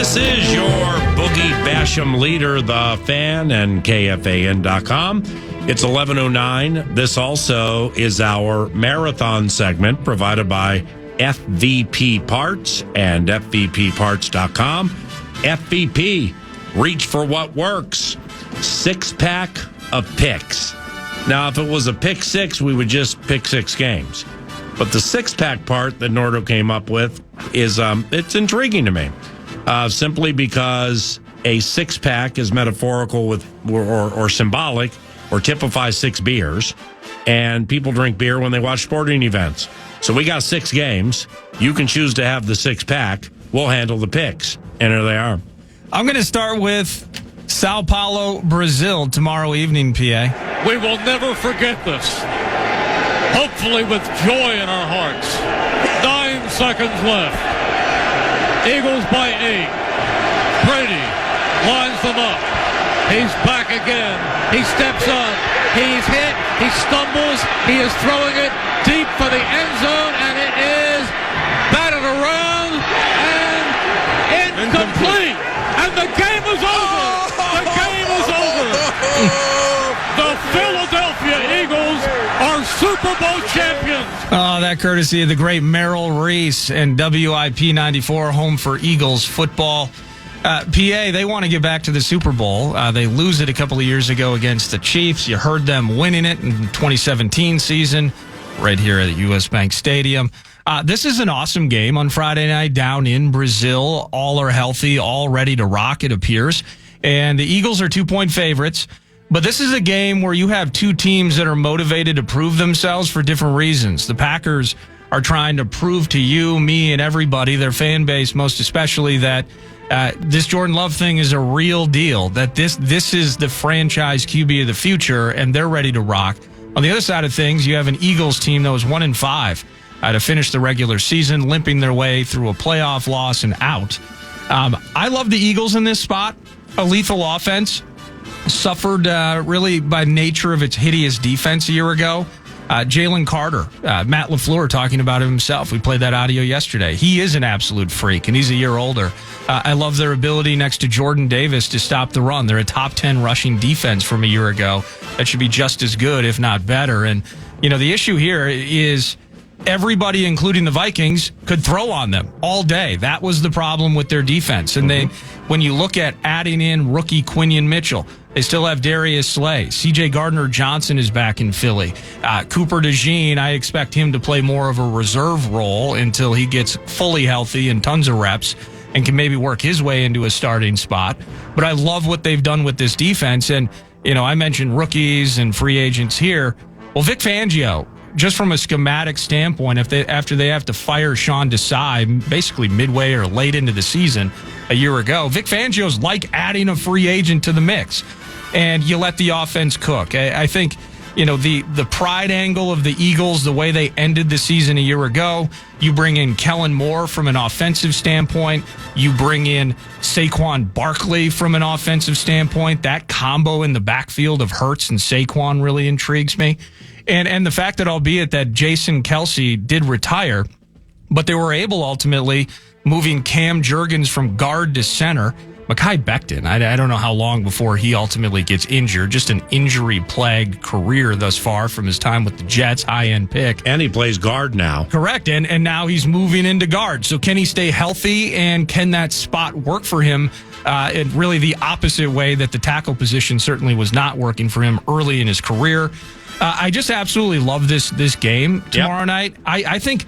This is your Boogie Basham leader, the Fan, and KFAN.com. It's 11:09. This also is our marathon segment provided by FVP Parts and FVPparts.com. FVP, reach for what works. 6-pack of picks. Now, if it was a pick six, we would just pick 6 games. But the 6-pack part that Nordo came up with is it's intriguing to me. Simply because a 6-pack is metaphorical with or symbolic or typifies 6 beers, and people drink beer when they watch sporting events. So we got 6 games. You can choose to have the 6-pack. We'll handle the picks. And here they are. I'm going to start with Sao Paulo, Brazil, tomorrow evening, PA. We will never forget this. Hopefully with joy in our hearts. 9 seconds left. Eagles by 8. Brady lines them up. He's back again. He steps up. He's hit. He stumbles. He is throwing it deep for the end zone, and it is batted around and incomplete. And the game is over. The game is over. The Philadelphia Eagles are Super Bowl champions. Oh, that courtesy of the great Merrill Reese and WIP 94, home for Eagles football. PA, they want to get back to the Super Bowl. They lose it a couple of years ago against the Chiefs. You heard them winning it in the 2017 season right here at US Bank Stadium. This is an awesome game on Friday night down in Brazil. All are healthy, all ready to rock, it appears. And the Eagles are 2-point favorites. But this is a game where you have 2 teams that are motivated to prove themselves for different reasons. The Packers are trying to prove to you, me, and everybody, their fan base most especially, that this Jordan Love thing is a real deal, that this is the franchise QB of the future, and they're ready to rock. On the other side of things, you have an Eagles team that was 1-5 to finish the regular season, limping their way through a playoff loss and out. I love the Eagles in this spot. A lethal offense. Suffered really by nature of its hideous defense a year ago. Jalen Carter, Matt LaFleur talking about it himself. We played that audio yesterday. He is an absolute freak, and he's a year older. I love their ability next to Jordan Davis to stop the run. They're a top 10 rushing defense from a year ago. That should be just as good, if not better. And, the issue here is everybody, including the Vikings, could throw on them all day. That was the problem with their defense. And when you look at adding in rookie Quinion Mitchell, they still have Darius Slay. C.J. Gardner-Johnson is back in Philly. Cooper DeJean, I expect him to play more of a reserve role until he gets fully healthy and tons of reps and can maybe work his way into a starting spot. But I love what they've done with this defense. And, I mentioned rookies and free agents here. Well, Vic Fangio, just from a schematic standpoint, after they have to fire Sean Desai basically midway or late into the season a year ago, Vic Fangio's like adding a free agent to the mix. And you let the offense cook. I think, the pride angle of the Eagles, the way they ended the season a year ago, you bring in Kellen Moore from an offensive standpoint. You bring in Saquon Barkley from an offensive standpoint. That combo in the backfield of Hurts and Saquon really intrigues me. And the fact that, albeit that Jason Kelsey did retire, but they were able ultimately moving Cam Jurgens from guard to center. Mekhi Becton, I don't know how long before he ultimately gets injured. Just an injury-plagued career thus far from his time with the Jets, high-end pick. And he plays guard now. Correct, and now he's moving into guard. So can he stay healthy, and can that spot work for him in really the opposite way that the tackle position certainly was not working for him early in his career? I just absolutely love this game tomorrow night. I think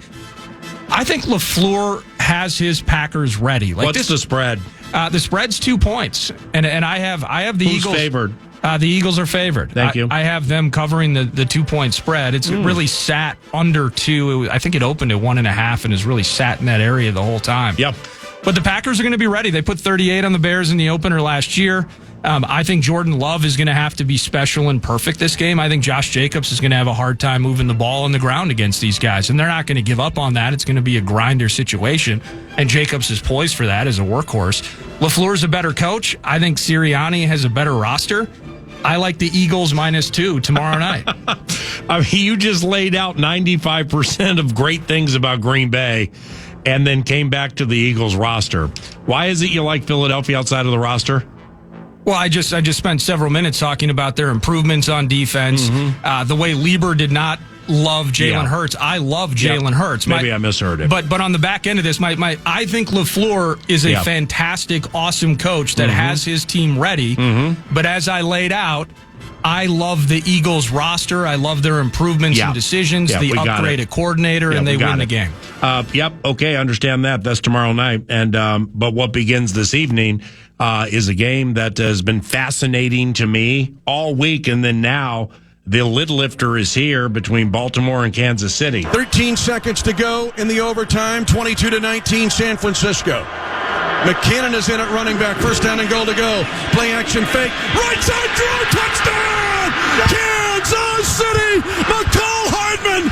LaFleur has his Packers ready. What's the spread? The spread's 2 points, and I have the Who's Eagles favored. The Eagles are favored. Thank you. I have them covering the 2-point spread. It's really sat under 2. I think it opened at 1.5 and has really sat in that area the whole time. Yep. But the Packers are going to be ready. They put 38 on the Bears in the opener last year. I think Jordan Love is going to have to be special and perfect this game. I think Josh Jacobs is going to have a hard time moving the ball on the ground against these guys, and they're not going to give up on that. It's going to be a grinder situation, and Jacobs is poised for that as a workhorse. LaFleur's a better coach. I think Sirianni has a better roster. I like the Eagles -2 tomorrow night. I mean, you just laid out 95% of great things about Green Bay. and then came back to the Eagles roster. Why is it you like Philadelphia outside of the roster? Well, I just spent several minutes talking about their improvements on defense. The way Lieber did not love Jalen Hurts. I love Jalen Hurts. Maybe I misheard it. But on the back end of this, I think LaFleur is a fantastic, awesome coach that has his team ready. But as I laid out, I love the Eagles roster. I love their improvements and decisions, the upgraded coordinator, and they win the game. Okay, I understand that. That's tomorrow night. And but what begins this evening is a game that has been fascinating to me all week, and then now the lid lifter is here between Baltimore and Kansas City. 13 seconds to go in the overtime, 22-19 San Francisco. McKinnon is in at running back, first down and goal to go. Play action fake, right side throw, touchdown! Kansas City! McCall Hardman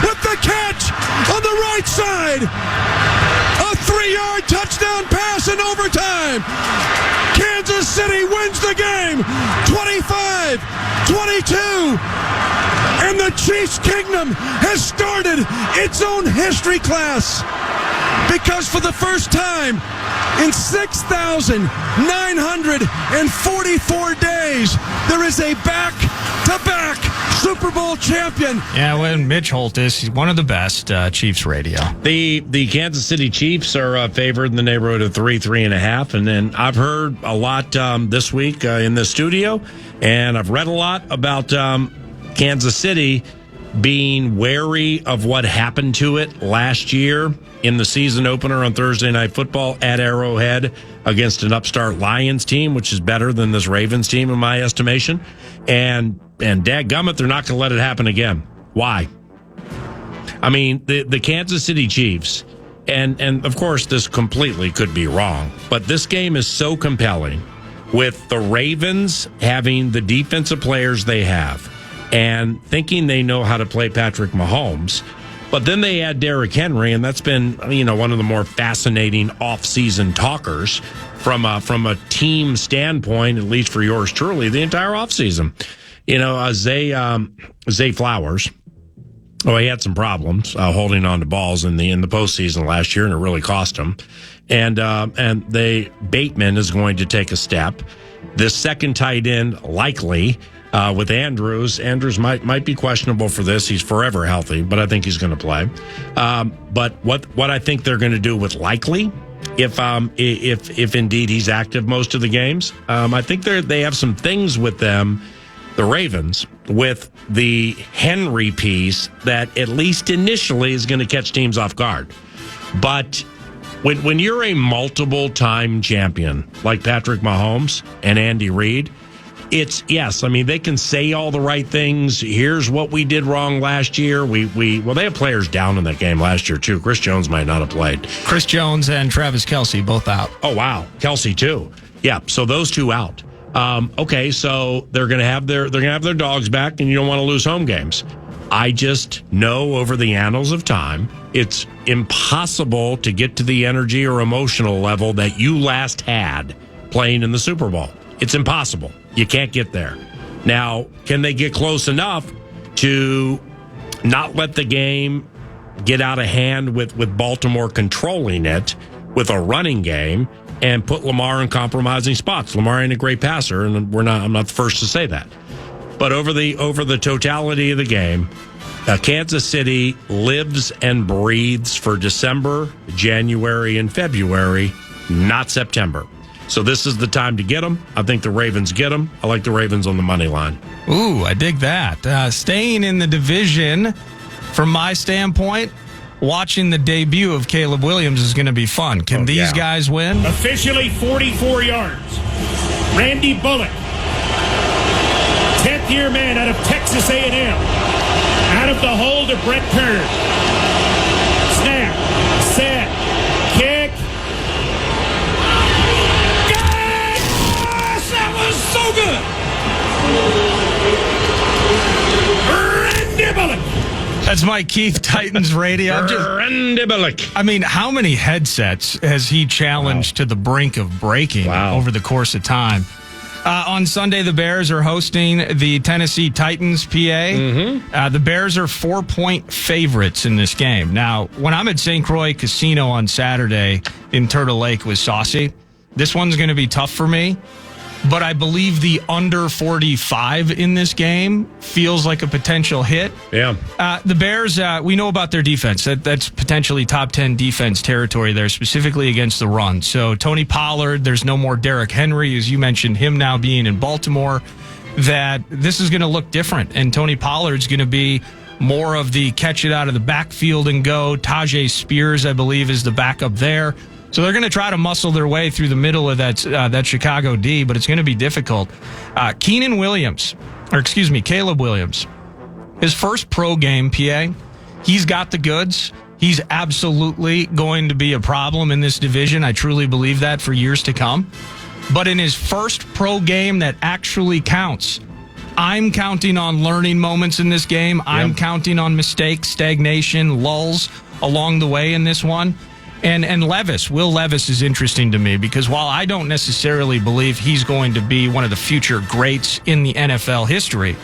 with the catch on the right side. A 3-yard touchdown pass in overtime. Kansas City wins the game, 25-22. And the Chiefs Kingdom has started its own history class, because for the first time in 6,944 days, there is a back-to-back Super Bowl champion. Yeah, when Mitch Holtis, he's one of the best. Chiefs radio. The Kansas City Chiefs are favored in the neighborhood of 3.5. And then I've heard a lot this week in the studio, and I've read a lot about Kansas City being wary of what happened to it last year in the season opener on Thursday Night Football at Arrowhead against an upstart Lions team, which is better than this Ravens team in my estimation. And dadgummit, they're not going to let it happen again. Why? I mean, the Kansas City Chiefs, and of course this completely could be wrong, but this game is so compelling with the Ravens having the defensive players they have and thinking they know how to play Patrick Mahomes. But then they add Derrick Henry, and that's been, one of the more fascinating off-season talkers from a team standpoint, at least for yours truly, the entire offseason. Zay Flowers, he had some problems holding on to balls in the postseason last year, and it really cost him. And Bateman is going to take a step. The second tight end, likely, with Andrews. Andrews might be questionable for this. He's forever healthy, but I think he's going to play. But what I think they're going to do with likely, if indeed he's active most of the games, I think they have some things with them, the Ravens, with the Henry piece that at least initially is going to catch teams off guard. But when you're a multiple-time champion like Patrick Mahomes and Andy Reid, they can say all the right things. Here's what we did wrong last year. They have players down in that game last year, too. Chris Jones might not have played. Chris Jones and Travis Kelce both out. Oh, wow. Kelce, too. Yeah, so those two out. Okay, so they're going to have their dogs back, and you don't want to lose home games. I just know over the annals of time, it's impossible to get to the energy or emotional level that you last had playing in the Super Bowl. It's impossible. You can't get there. Now, can they get close enough to not let the game get out of hand with Baltimore controlling it with a running game and put Lamar in compromising spots? Lamar ain't a great passer, and I'm not the first to say that. But over the totality of the game, Kansas City lives and breathes for December, January, and February, not September. So this is the time to get them. I think the Ravens get them. I like the Ravens on the money line. Ooh, I dig that. Staying in the division, from my standpoint, watching the debut of Caleb Williams is going to be fun. Can these guys win? Officially 44 yards. Randy Bullock, 10th-year man out of Texas A&M. Out of the hole to Brett Kern. Snap, set, kick. Yes! That was so good. Randy Bullock. That's Mike Keith, Titans radio. Randy Bullock. I mean, how many headsets has he challenged to the brink of breaking over the course of time? On Sunday, the Bears are hosting the Tennessee Titans, PA. Mm-hmm. The Bears are 4-point favorites in this game. Now, when I'm at St. Croix Casino on Saturday in Turtle Lake with Saucy, this one's going to be tough for me. But I believe the under 45 in this game feels like a potential hit. Yeah. The Bears, we know about their defense. That's potentially top 10 defense territory there, specifically against the run. So Tony Pollard, there's no more Derrick Henry, as you mentioned, him now being in Baltimore, that this is going to look different. And Tony Pollard's going to be more of the catch it out of the backfield and go. Tajay Spears, I believe, is the backup there. So they're going to try to muscle their way through the middle of that Chicago D, but it's going to be difficult. Caleb Williams, his first pro game, PA, he's got the goods. He's absolutely going to be a problem in this division. I truly believe that for years to come. But in his first pro game that actually counts, I'm counting on learning moments in this game. I'm counting on mistakes, stagnation, lulls along the way in this one. And Will Levis is interesting to me because while I don't necessarily believe he's going to be one of the future greats in the NFL history,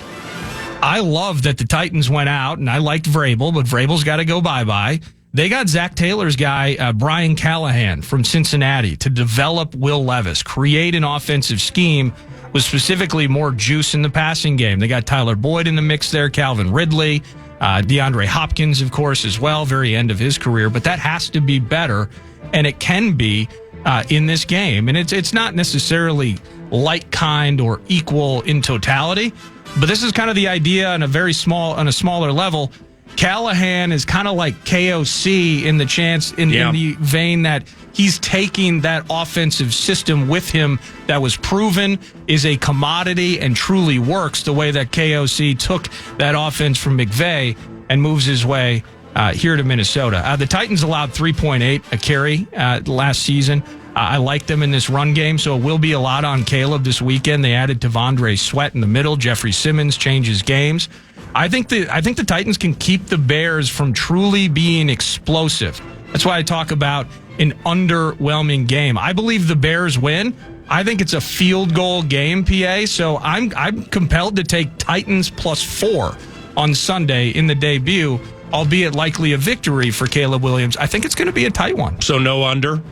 I love that the Titans went out, and I liked Vrabel, but Vrabel's got to go bye-bye. They got Zach Taylor's guy, Brian Callahan from Cincinnati, to develop Will Levis, create an offensive scheme with specifically more juice in the passing game. They got Tyler Boyd in the mix there, Calvin Ridley, DeAndre Hopkins, of course, as well, very end of his career. But that has to be better, and it can be in this game. And it's not necessarily like kind or equal in totality, but this is kind of the idea on a smaller level. Callahan is kind of like KOC in the vein that he's taking that offensive system with him that was proven is a commodity and truly works the way that KOC took that offense from McVay and moves his way here to Minnesota. The Titans allowed 3.8 a carry last season. I like them in this run game, so it will be a lot on Caleb this weekend. They added Tavondre Sweat in the middle. Jeffrey Simmons changes games. I think the Titans can keep the Bears from truly being explosive. That's why I talk about an underwhelming game. I believe the Bears win. I think it's a field goal game, PA, so I'm compelled to take Titans +4 on Sunday in the debut, albeit likely a victory for Caleb Williams. I think it's going to be a tight one. So no under?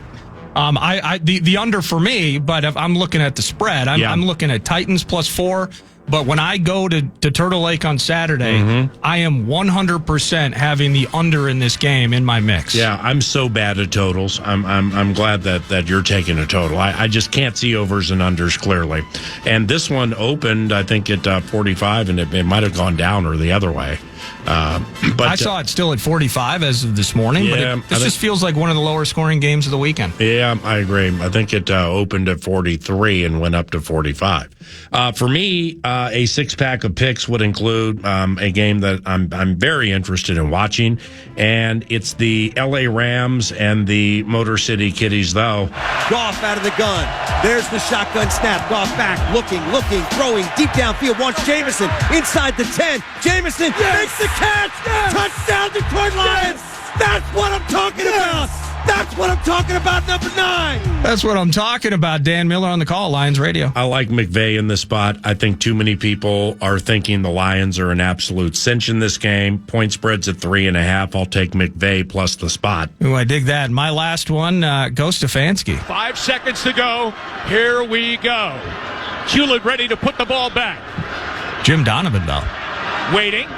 The under for me, but if I'm looking at the spread, I'm looking at Titans +4. But when I go to Turtle Lake on Saturday, I am 100% having the under in this game in my mix. Yeah, I'm so bad at totals. I'm glad that you're taking a total. I just can't see overs and unders clearly. And this one opened, I think, at 45, and it might have gone down or the other way. But I saw it still at 45 as of this morning, but it just feels like one of the lower scoring games of the weekend. Yeah, I agree. I think it opened at 43 and went up to 45. For me, a six-pack of picks would include a game that I'm very interested in watching, and it's the L.A. Rams and the Motor City Kitties, though. Goff out of the gun. There's the shotgun snap. Goff back, looking, throwing deep downfield. Wants Jameson inside the 10. Jameson makes the catch. Touchdown, Detroit Lions. That's what I'm talking about. That's what I'm talking about, number 9. That's what I'm talking about. Dan Miller on the call, Lions Radio. I like McVay in this spot. I think too many people are thinking the Lions are an absolute cinch in this game. Point spread's at 3.5. I'll take McVay plus the spot. Ooh, I dig that. My last one, go Stefanski. 5 seconds to go. Here we go. Hewlett ready to put the ball back. Jim Donovan, though. Waiting.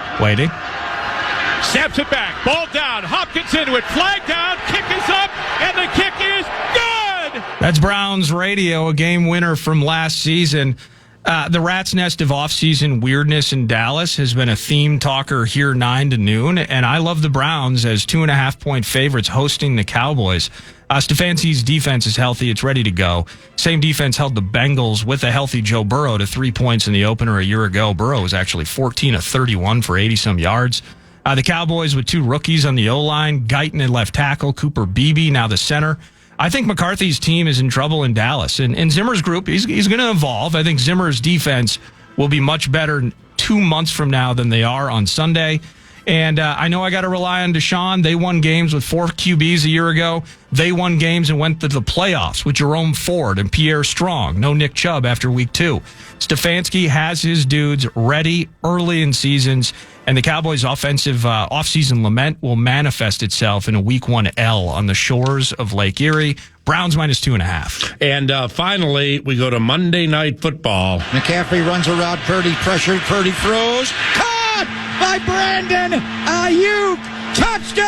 Snaps it back. Ball down. Hopkins into it. Flag down. Kick is up. And the kick is good. That's Browns Radio, a game winner from last season. The rat's nest of offseason weirdness in Dallas has been a theme talker here 9 to noon, and I love the Browns as 2.5-point favorites hosting the Cowboys. Stefanski's defense is healthy. It's ready to go. Same defense held the Bengals with a healthy Joe Burrow to 3 points in the opener a year ago. Burrow was actually 14 of 31 for 80-some yards. The Cowboys with 2 rookies on the O-line, Guyton at left tackle, Cooper Beebe now the center. I think McCarthy's team is in trouble in Dallas. And Zimmer's group, he's going to evolve. I think Zimmer's defense will be much better 2 months from now than they are on Sunday. And I know I got to rely on Deshaun. They won games with 4 QBs a year ago. They won games and went to the playoffs with Jerome Ford and Pierre Strong. No Nick Chubb after week 2. Stefanski has his dudes ready early in seasons, and the Cowboys' offensive offseason lament will manifest itself in a week 1 L on the shores of Lake Erie. Browns -2.5. And finally, we go to Monday Night Football. McCaffrey runs around Purdy, pressured. Purdy throws. Caught by Brandon Ayuk. Touchdown!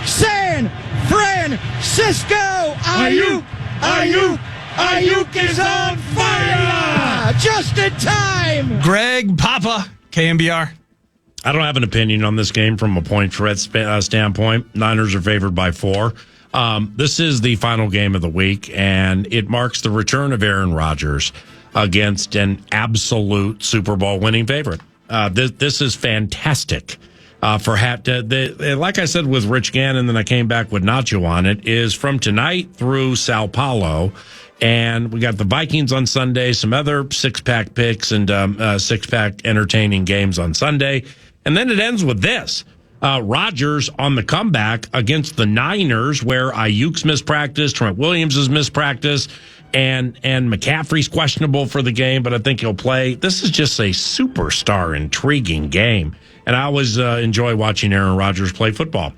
San Francisco. Ayuk is on fire! Just in time! Greg Papa, KMBR. I don't have an opinion on this game from a point spread standpoint. Niners are favored by 4. This is the final game of the week, and it marks the return of Aaron Rodgers against an absolute Super Bowl winning favorite. This is fantastic. Like I said with Rich Gannon, then I came back with Nacho on it, is from tonight through Sao Paulo. And we got the Vikings on Sunday, some other six-pack picks and six-pack entertaining games on Sunday. And then it ends with this. Rodgers on the comeback against the Niners, where Ayuk's mispracticed, Trent Williams is mispracticed, and McCaffrey's questionable for the game, but I think he'll play. This is just a superstar, intriguing game. And I always enjoy watching Aaron Rodgers play football.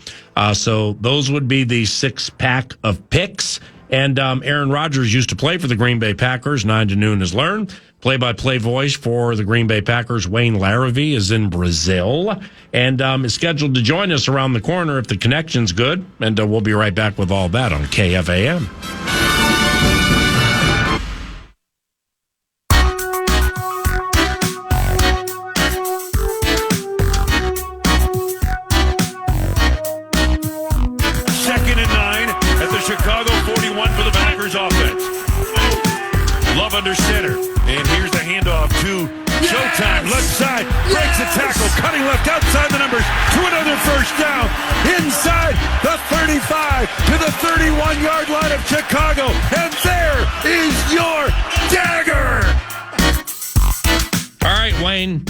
So those would be the 6-pack of picks. And Aaron Rodgers used to play for the Green Bay Packers. 9 to noon is learned. Play-by-play voice for the Green Bay Packers, Wayne Larrivee, is in Brazil and is scheduled to join us around the corner if the connection's good. And we'll be right back with all that on KFAN. Second and 9 at the Chicago 41 for the Packers offense. Love under center. And here's the handoff to Showtime. Left side. Breaks the tackle. Cutting left outside the numbers to another first down. Inside the 35 to the 31-yard line of Chicago. And there is your dagger. All right, Wayne.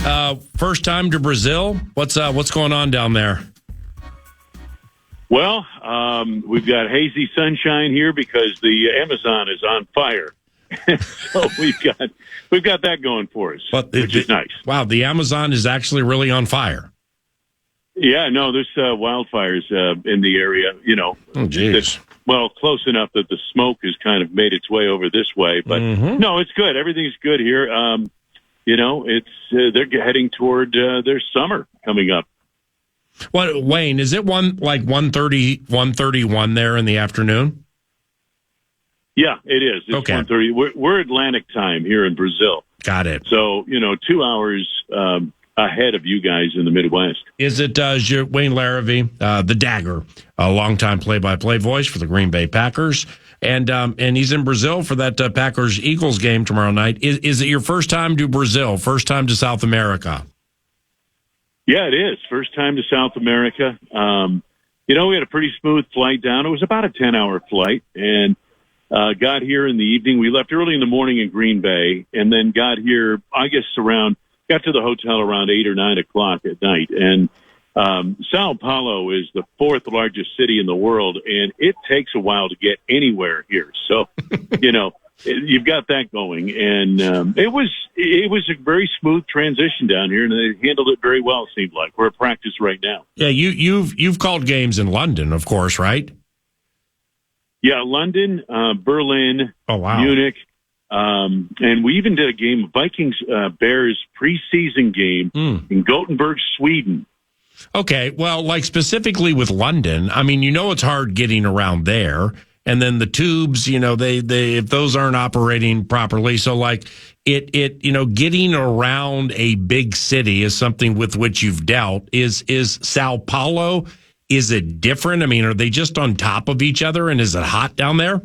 First time to Brazil. What's going on down there? Well, we've got hazy sunshine here because the Amazon is on fire. So we've got that going for us, which is nice. Wow, the Amazon is actually really on fire. Yeah, no, there's wildfires in the area, Oh, geez. Well, close enough that the smoke has kind of made its way over this way. But no, it's good. Everything's good here. It's they're heading toward their summer coming up. What, Wayne, is it 1:31 there in the afternoon? Yeah, it is. It's okay. 1:30. We're Atlantic time here in Brazil. Got it. So, 2 hours ahead of you guys in the Midwest. Is it Wayne Larrivee, the Dagger, a longtime play-by-play voice for the Green Bay Packers, and he's in Brazil for that Packers-Eagles game tomorrow night. Is it your first time to Brazil, first time to South America? Yeah, it is. First time to South America. We had a pretty smooth flight down. It was about a 10-hour flight, and got here in the evening. We left early in the morning in Green Bay, and then got here, I guess, got to the hotel around 8 or 9 o'clock at night. And Sao Paulo is the 4th largest city in the world, and it takes a while to get anywhere here. So, you've got that going. And it was a very smooth transition down here, and they handled it very well, it seemed like. We're at practice right now. Yeah, you've called games in London, of course, right? Yeah, London, Berlin, oh, wow. Munich, and we even did a game, Vikings-Bears preseason game in Gothenburg, Sweden. Okay, well, like specifically with London, I mean, it's hard getting around there, and then the tubes, they if those aren't operating properly, so like getting around a big city is something with which you've dealt. Is Sao Paulo? Is it different? I mean, are they just on top of each other, and is it hot down there?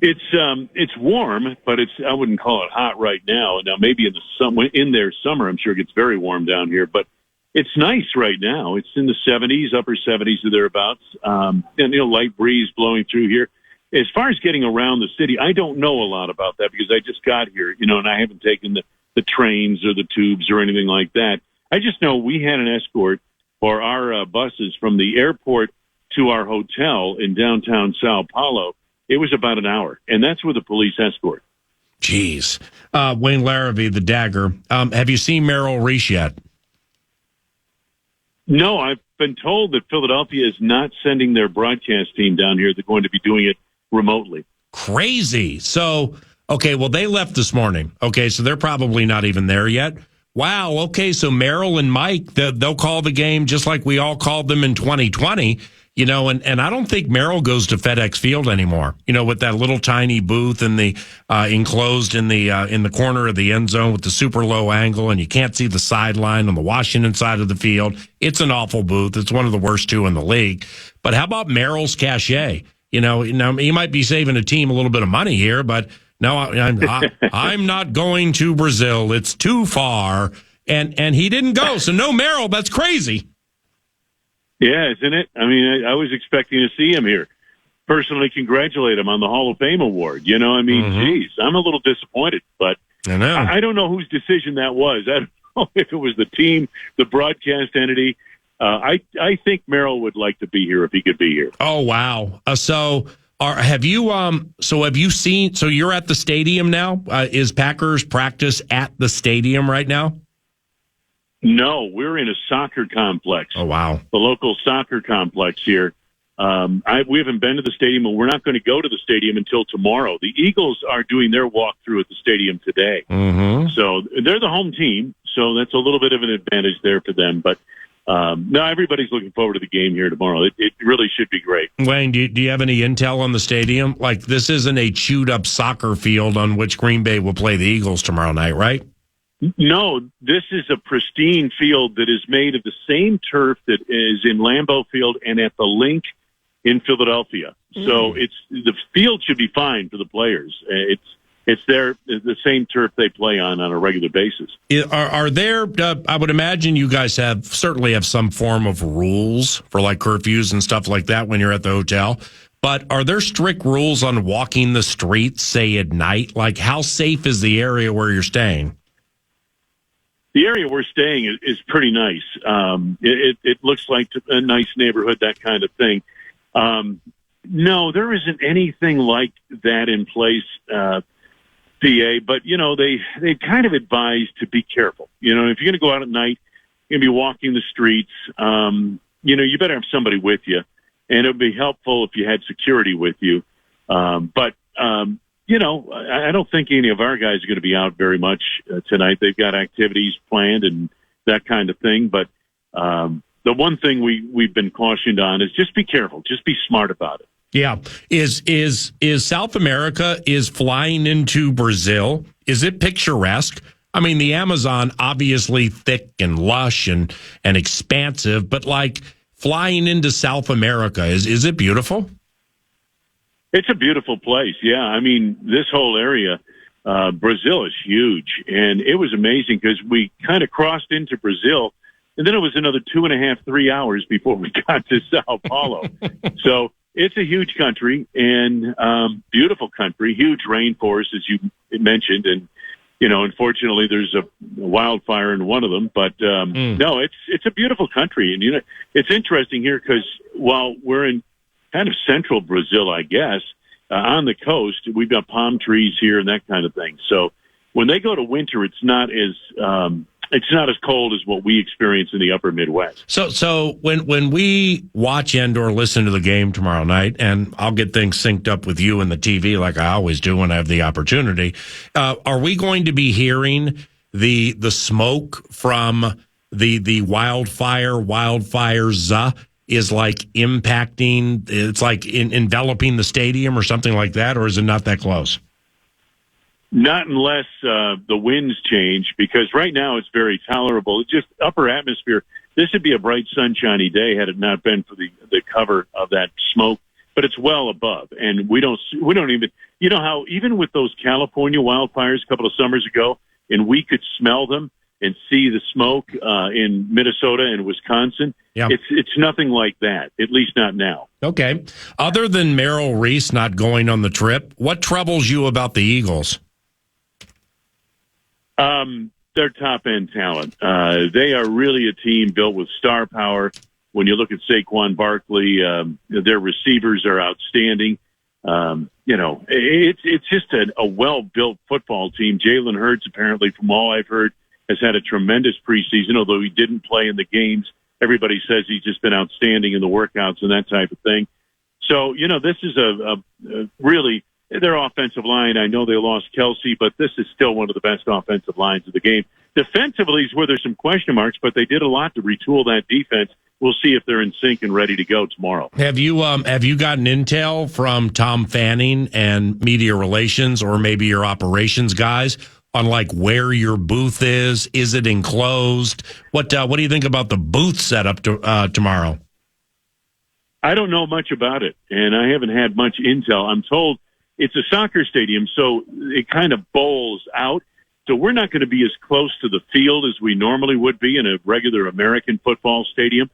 It's warm, but I wouldn't call it hot right now. Now, maybe in their summer, I'm sure it gets very warm down here, but it's nice right now. It's in the 70s, upper 70s or thereabouts, and light breeze blowing through here. As far as getting around the city, I don't know a lot about that because I just got here, and I haven't taken the the trains or the tubes or anything like that. I just know we had an escort for our buses from the airport to our hotel in downtown Sao Paulo. It was about an hour, and that's with a police escort. Jeez. Wayne Larrivee, the Dagger. Have you seen Merrill Reese yet? No, I've been told that Philadelphia is not sending their broadcast team down here. They're going to be doing it remotely. Crazy. So, okay, well, they left this morning. Okay, so they're probably not even there yet. Wow, okay, so Merrill and Mike, they'll call the game just like we all called them in 2020, and I don't think Merrill goes to FedEx Field anymore, with that little tiny booth in the enclosed in the corner of the end zone with the super low angle, and you can't see the sideline on the Washington side of the field. It's an awful booth. It's one of the worst two in the league. But how about Merrill's cachet? Now he might be saving a team a little bit of money here, but no, I'm not going to Brazil. It's too far. And he didn't go. So no Merrill. That's crazy. Yeah, isn't it? I mean, I was expecting to see him here. Personally, congratulate him on the Hall of Fame award. Geez, I'm a little disappointed, but I don't know whose decision that was. I don't know if it was the team, the broadcast entity. I think Merrill would like to be here if he could be here. Oh, wow. Have you seen, so you're at the stadium now? Is Packers practice at the stadium right now? No, we're in a soccer complex. Oh, wow. The local soccer complex here. We haven't been to the stadium, and we're not going to go to the stadium until tomorrow. The Eagles are doing their walkthrough at the stadium today. Mm-hmm. So they're the home team, so that's a little bit of an advantage there for them. But no, everybody's looking forward to the game here tomorrow. It really should be great. Wayne, do you have any intel on the stadium? Like, this isn't a chewed-up soccer field on which Green Bay will play the Eagles tomorrow night, right? No, this is a pristine field that is made of the same turf that is in Lambeau Field and at the Link in Philadelphia. So the field should be fine for the players. It's the same turf they play on a regular basis. Are there? I would imagine you guys certainly have some form of rules for like curfews and stuff like that when you're at the hotel. But are there strict rules on walking the streets, say at night? Like, how safe is the area where you're staying? The area we're staying is pretty nice. It looks like a nice neighborhood, that kind of thing. No, there isn't anything like that in place, PA. But, they kind of advise to be careful. If you're going to go out at night, you're going to be walking the streets, you better have somebody with you. And it would be helpful if you had security with you. I don't think any of our guys are going to be out very much tonight. They've got activities planned and that kind of thing. But the one thing we've been cautioned on is just be careful. Just be smart about it. Yeah. Is South America, is flying into Brazil, is it picturesque? I mean, the Amazon, obviously thick and lush and expansive, but like flying into South America, is it beautiful? It's a beautiful place. Yeah. I mean, this whole area, Brazil is huge. And it was amazing because we kind of crossed into Brazil, and then it was another 2.5, 3 hours before we got to Sao Paulo. So it's a huge country and beautiful country, huge rainforest, as you mentioned. And, unfortunately, there's a wildfire in one of them. But, no, it's a beautiful country. And, it's interesting here because while we're in kind of central Brazil, I guess, on the coast, we've got palm trees here and that kind of thing. So when they go to winter, it's not as cold as what we experience in the upper Midwest. So when we watch and/or listen to the game tomorrow night, and I'll get things synced up with you and the TV like I always do when I have the opportunity, are we going to be hearing the smoke from the wildfires is like impacting, it's like enveloping the stadium or something like that, or is it not that close? Not unless the winds change, because right now it's very tolerable. It's just upper atmosphere. This would be a bright, sunshiny day had it not been for the cover of that smoke, but it's well above. And we don't even, how even with those California wildfires a couple of summers ago, and we could smell them and see the smoke in Minnesota and Wisconsin. Yeah. It's nothing like that, at least not now. Okay. Other than Merrill Reese not going on the trip, what troubles you about the Eagles? They're top-end talent. They are really a team built with star power. When you look at Saquon Barkley, their receivers are outstanding. It's just a well-built football team. Jalen Hurts, apparently, from all I've heard, has had a tremendous preseason, although he didn't play in the games. Everybody says he's just been outstanding in the workouts and that type of thing. So, this is a really their offensive line. I know they lost Kelsey, but this is still one of the best offensive lines of the game. Defensively is where there's some question marks, but they did a lot to retool that defense. We'll see if they're in sync and ready to go tomorrow. Have you gotten intel from Tom Fanning and media relations, or maybe your operations guys, on like where your booth is? Is it enclosed? What do you think about the booth setup tomorrow? I don't know much about it, and I haven't had much intel. I'm told it's a soccer stadium, so it kind of bowls out. So we're not going to be as close to the field as we normally would be in a regular American football stadium.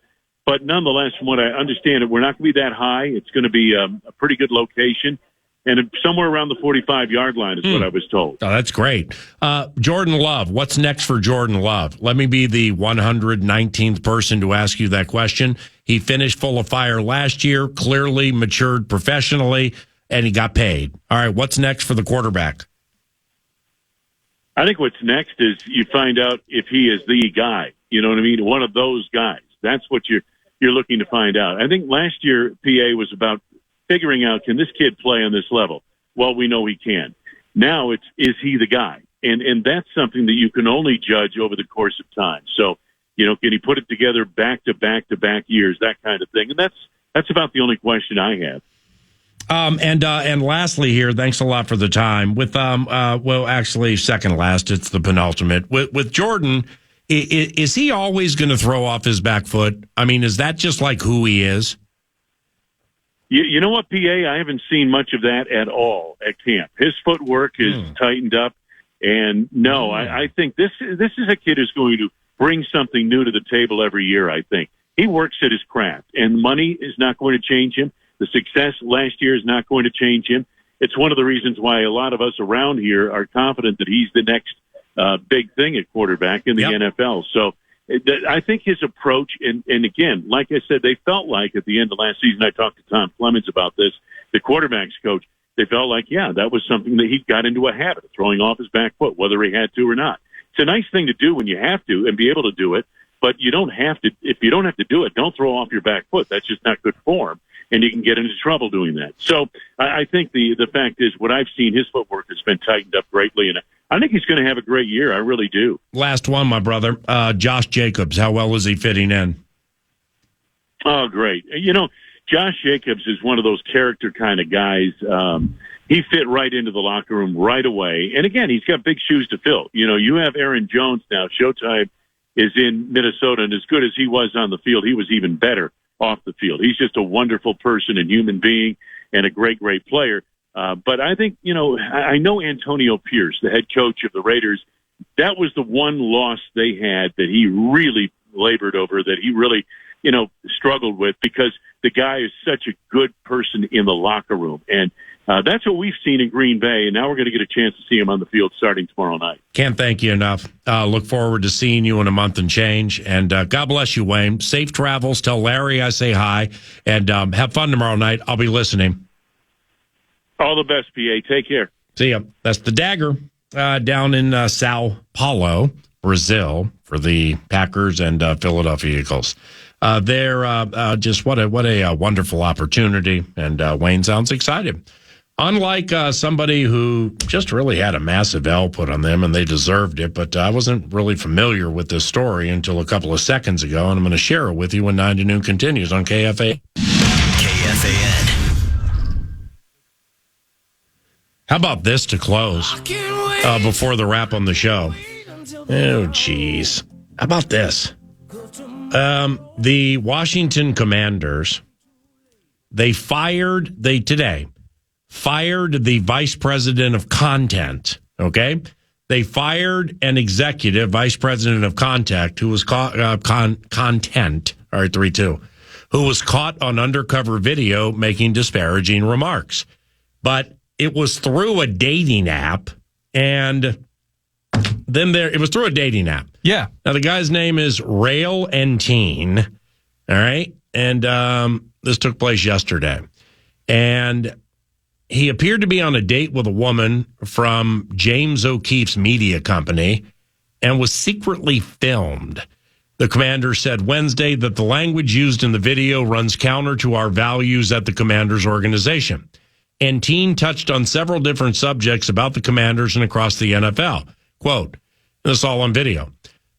But nonetheless, from what I understand, we're not going to be that high. It's going to be a pretty good location. And somewhere around the 45-yard line is what I was told. Oh, that's great. Jordan Love, what's next for Jordan Love? Let me be the 119th person to ask you that question. He finished full of fire last year, clearly matured professionally, and he got paid. All right, what's next for the quarterback? I think what's next is you find out if he is the guy. You know what I mean? One of those guys. That's what you're looking to find out. I think last year, PA was about figuring out, can this kid play on this level? Well, we know he can. Now it's, is he the guy? And that's something that you can only judge over the course of time. So, can he put it together back to back to back years, that kind of thing? And that's about the only question I have. And lastly here, thanks a lot for the time. With actually second last, it's the penultimate. With Jordan, is he always going to throw off his back foot? I mean, is that just like who he is? You know what, PA? I haven't seen much of that at all at camp. His footwork is tightened up, and no, I think this is a kid who's going to bring something new to the table every year. I think he works at his craft, and money is not going to change him. The success last year is not going to change him. It's one of the reasons why a lot of us around here are confident that he's the next big thing at quarterback in the NFL. So I think his approach, and again, like I said, they felt like at the end of last season, I talked to Tom Clemens about this, the quarterback's coach, they felt like, that was something that he got into a habit of throwing off his back foot, whether he had to or not. It's a nice thing to do when you have to and be able to do it, but you don't have to. If you don't have to do it, don't throw off your back foot. That's just not good form, and you can get into trouble doing that. So I think the fact is, what I've seen, his footwork has been tightened up greatly, and I think he's going to have a great year. I really do. Last one, my brother, Josh Jacobs. How well is he fitting in? Oh, great. Josh Jacobs is one of those character kind of guys. He fit right into the locker room right away. And again, he's got big shoes to fill. You have Aaron Jones now. Showtime is in Minnesota, and as good as he was on the field, he was even better off the field. He's just a wonderful person and human being and a great, great player. But I think, I know Antonio Pierce, the head coach of the Raiders, that was the one loss they had that he really labored over, that he really, struggled with, because the guy is such a good person in the locker room. And that's what we've seen in Green Bay, and now we're going to get a chance to see him on the field starting tomorrow night. Can't thank you enough. Look forward to seeing you in a month and change. And God bless you, Wayne. Safe travels. Tell Larry I say hi. And have fun tomorrow night. I'll be listening. All the best, PA. Take care. See ya. That's the Dagger down in Sao Paulo, Brazil, for the Packers and Philadelphia Eagles. They're just what a wonderful opportunity, and Wayne sounds excited. Unlike somebody who just really had a massive L put on them, and they deserved it, but I wasn't really familiar with this story until a couple of seconds ago, and I'm going to share it with you when 9 to noon continues on KFAN. KFAN. How about this to close before the wrap on the show? Oh, geez. How about this? The Washington Commanders, they fired the vice president of content, okay? They fired an executive vice president of content who was content, all right, 3-2, who was caught on undercover video making disparaging remarks. But it was through a dating app, and Then it was through a dating app. Yeah. Now, the guy's name is Rail and Teen. All right. And this took place yesterday. And he appeared to be on a date with a woman from James O'Keefe's media company and was secretly filmed. The commander said Wednesday that the language used in the video runs counter to our values at the commander's organization. And Teen touched on several different subjects about the commanders and across the NFL. Quote, this is all on video.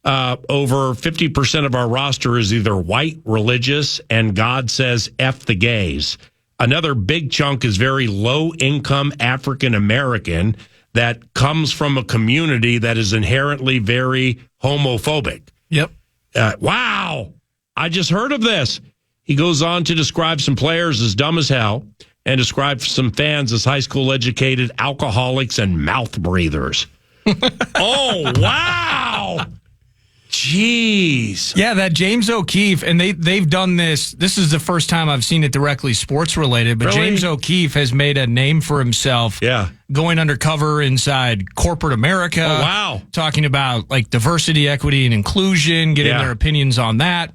Over 50% of our roster is either white, religious, and God says F the gays. Another big chunk is very low-income African-American that comes from a community that is inherently very homophobic. Yep. Wow. I just heard of this. He goes on to describe some players as dumb as hell and describe some fans as high school educated alcoholics and mouth breathers. Oh, wow. Jeez. Yeah, that James O'Keefe, and they've done this. This is the first time I've seen it directly sports related, but Really? James O'Keefe has made a name for himself. Yeah. Going undercover inside corporate America. Oh, wow. Talking about like diversity, equity, and inclusion, getting their opinions on that,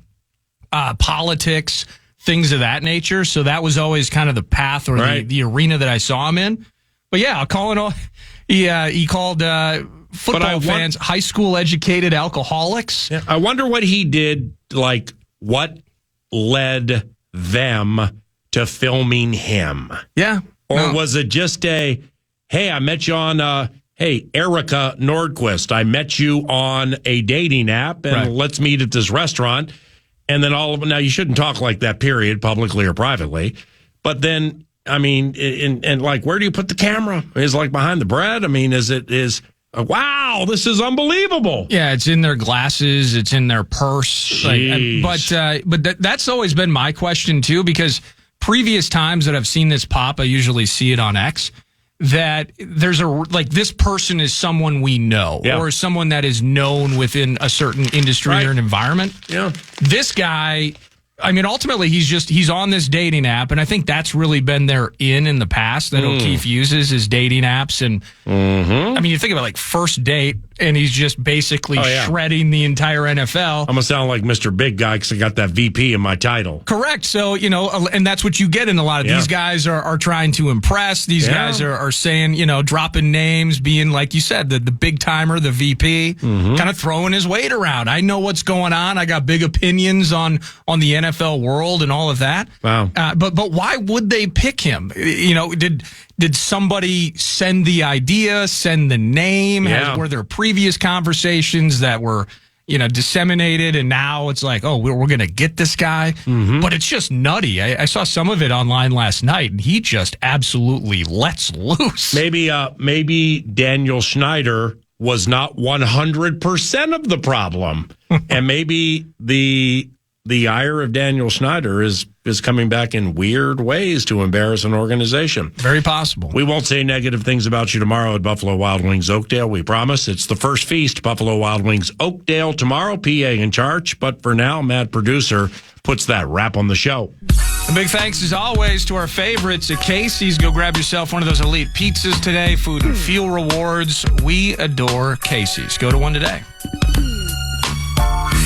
politics, things of that nature. So that was always kind of the path or the arena that I saw him in. But yeah, I'll call it all. He called football fans high school educated alcoholics. Yeah, I wonder what he did, like what led them to filming him. Yeah. Or was it just hey, I met you on, hey, Erica Nordquist, I met you on a dating app and let's meet at this restaurant. And then now you shouldn't talk like that, period, publicly or privately. But then, I mean, and like, where do you put the camera? Is it like behind the bread? I mean, wow, this is unbelievable. Yeah, it's in their glasses, it's in their purse. But that's always been my question too, because previous times that I've seen this pop, I usually see it on X, that there's this person is someone we know or someone that is known within a certain industry or an environment. Yeah. This guy, I mean, ultimately, he's on this dating app, and I think that's really been their in the past that O'Keefe uses is dating apps. And I mean, you think about like first date, and he's just basically shredding the entire NFL. I'm going to sound like Mr. Big Guy because I got that VP in my title. Correct. So, and that's what you get in a lot of these guys are trying to impress. These guys are saying, dropping names, being, like you said, the big timer, the VP, kind of throwing his weight around. I know what's going on. I got big opinions on the NFL world and all of that. Wow. But why would they pick him? Did somebody send the idea, send the name? Yeah. Were there previous conversations that were, disseminated, and now it's like, oh, we're going to get this guy? But it's just nutty. I saw some of it online last night, and he just absolutely lets loose. Maybe Daniel Snyder was not 100% of the problem, and maybe the ire of Daniel Snyder is coming back in weird ways to embarrass an organization. Very possible. We won't say negative things about you tomorrow at Buffalo Wild Wings Oakdale. We promise. It's the first feast, Buffalo Wild Wings Oakdale tomorrow. PA in charge. But for now, Matt, producer, puts that wrap on the show. A big thanks, as always, to our favorites at Casey's. Go grab yourself one of those elite pizzas today. Food and Fuel rewards. We adore Casey's. Go to one today.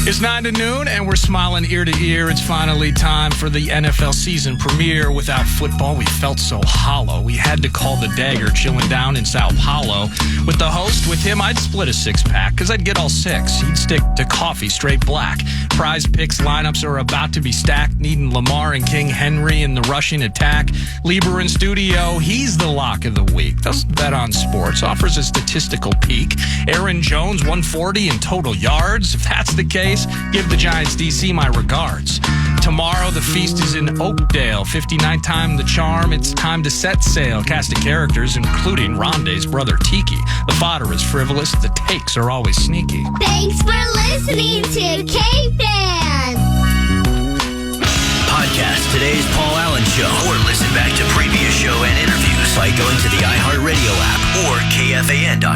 It's 9 to noon, and we're smiling ear to ear. It's finally time for the NFL season premiere. Without football, we felt so hollow. We had to call the dagger, chilling down in Sao Paulo. With the host, with him, I'd split a six-pack, because I'd get all six. He'd stick to coffee, straight black. Prize picks lineups are about to be stacked, needing Lamar and King Henry in the rushing attack. Lieber in studio, he's the lock of the week. Doesn't bet on sports, offers a statistical peek. Aaron Jones, 140 in total yards. If that's the case, give the Giants DC my regards. Tomorrow, the feast is in Oakdale. 59 time the charm. It's time to set sail. Cast of characters, including Rondé's brother Tiki. The fodder is frivolous. The takes are always sneaky. Thanks for listening to KFAN. Podcast today's Paul Allen Show, or listen back to previous show and interviews by going to the iHeartRadio app or KFAN.com.